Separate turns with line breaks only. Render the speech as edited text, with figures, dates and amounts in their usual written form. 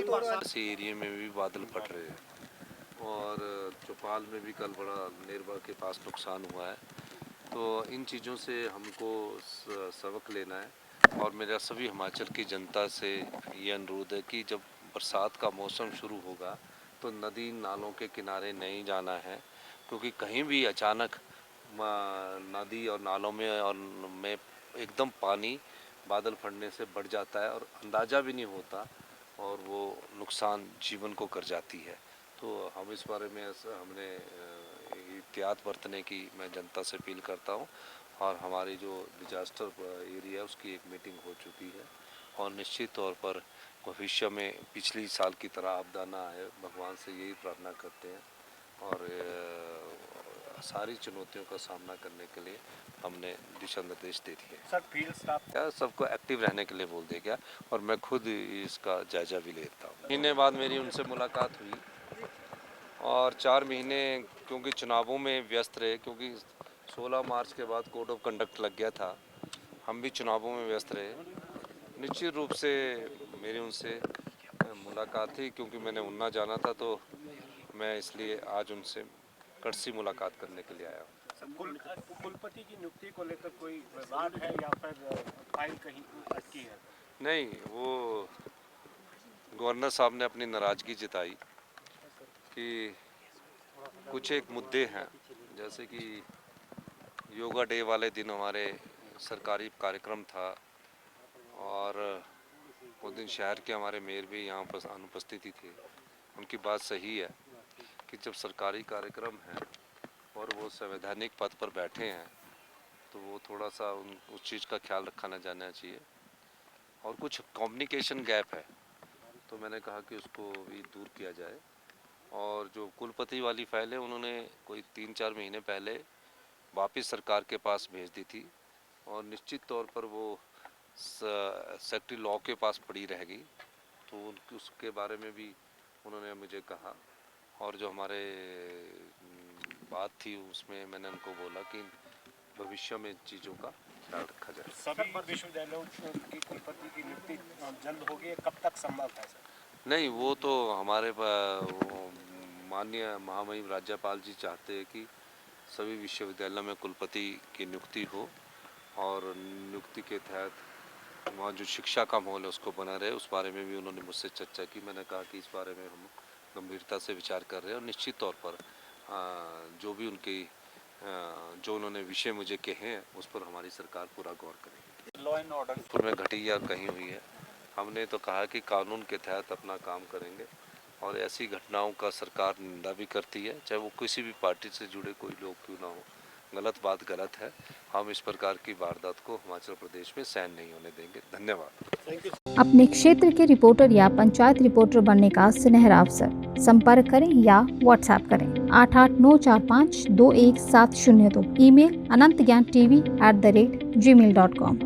ऐसे एरिया में भी बादल फट रहे हैं और चौपाल में भी कल बड़ा नेरवा के पास नुकसान हुआ है। तो इन चीज़ों से हमको सबक लेना है और मेरा सभी हिमाचल की जनता से ये अनुरोध है कि जब बरसात का मौसम शुरू होगा तो नदी नालों के किनारे नहीं जाना है, क्योंकि कहीं भी अचानक नदी और नालों में एकदम पानी बादल फटने से बढ़ जाता है और अंदाज़ा भी नहीं होता और वो नुकसान जीवन को कर जाती है। तो हम इस बारे में हमने एहतियात बरतने की मैं जनता से अपील करता हूँ और हमारी जो डिजास्टर एरिया है उसकी एक मीटिंग हो चुकी है और निश्चित तौर पर भविष्य में पिछली साल की तरह आपदा ना आए, भगवान से यही प्रार्थना करते हैं और सारी चुनौतियों का सामना करने के लिए हमने दिशा निर्देश दे दिए।
सर फील्ड स्टाफ
क्या सबको एक्टिव रहने के लिए बोल दिया गया और मैं खुद इसका जायजा भी लेता हूँ। महीने बाद मेरी उनसे मुलाकात हुई और 4 महीने क्योंकि चुनावों में व्यस्त रहे, क्योंकि 16 मार्च के बाद कोड ऑफ कंडक्ट लग गया था, हम भी चुनावों में व्यस्त रहे। निश्चित रूप से मेरी उनसे मुलाकात थी, क्योंकि मैंने उन्ना जाना था तो मैं इसलिए आज उनसे कड़सी मुलाकात करने के लिए आया हूँ।
कुलपति की नियुक्ति को लेकर कोई विवाद है या फिर फाइल कहीं अटकी है?
नहीं, वो गवर्नर साहब ने अपनी नाराज़गी जताई कि कुछ एक मुद्दे हैं, जैसे कि योगा डे वाले दिन हमारे सरकारी कार्यक्रम था और उस दिन शहर के हमारे मेयर भी यहाँ पर अनुपस्थिति थे। उनकी बात सही है कि जब सरकारी कार्यक्रम है और वो संवैधानिक पद पर बैठे हैं तो वो थोड़ा सा उस चीज़ का ख्याल रखा ना जाना चाहिए और कुछ कम्युनिकेशन गैप है, तो मैंने कहा कि उसको भी दूर किया जाए। और जो कुलपति वाली फाइल है उन्होंने कोई 3-4 महीने पहले वापस सरकार के पास भेज दी थी और निश्चित तौर पर वो सेक्रेटरी लॉ के पास पड़ी रहेगी, तो उसके बारे में भी उन्होंने मुझे कहा। और जो हमारे बात थी उसमें मैंने उनको बोला कि भविष्य में चीज़ों का ख्याल रखा जाए।
सभी विश्वविद्यालयों की कुलपति की नियुक्ति जल्द होगी, कब तक संभव है सर?
नहीं, वो तो हमारे माननीय महामहिम राज्यपाल जी चाहते हैं कि सभी विश्वविद्यालयों में कुलपति की नियुक्ति हो और नियुक्ति के तहत वहाँ जो शिक्षा का माहौल है उसको बना रहे। उस बारे में भी उन्होंने मुझसे चर्चा की। मैंने कहा कि इस बारे में हम गंभीरता से विचार कर रहे हैं और निश्चित तौर पर जो भी उनकी जो उन्होंने विषय मुझे कहे हैं उस पर हमारी सरकार पूरा गौर करेगी।
लॉ एंड ऑर्डर
में घटिया कहीं हुई है, हमने तो कहा कि कानून के तहत अपना काम करेंगे और ऐसी घटनाओं का सरकार निंदा भी करती है, चाहे वो किसी भी पार्टी से जुड़े कोई लोग क्यों ना हो। गलत बात गलत है, हम इस प्रकार की वारदात को हिमाचल प्रदेश में सहन नहीं होने देंगे। धन्यवाद।
अपने क्षेत्र के रिपोर्टर या पंचायत रिपोर्टर बनने का सुनहरा अवसर, संपर्क करें या व्हाट्सएप करें 8894521702। Email anantgyan.tv@gmail.com।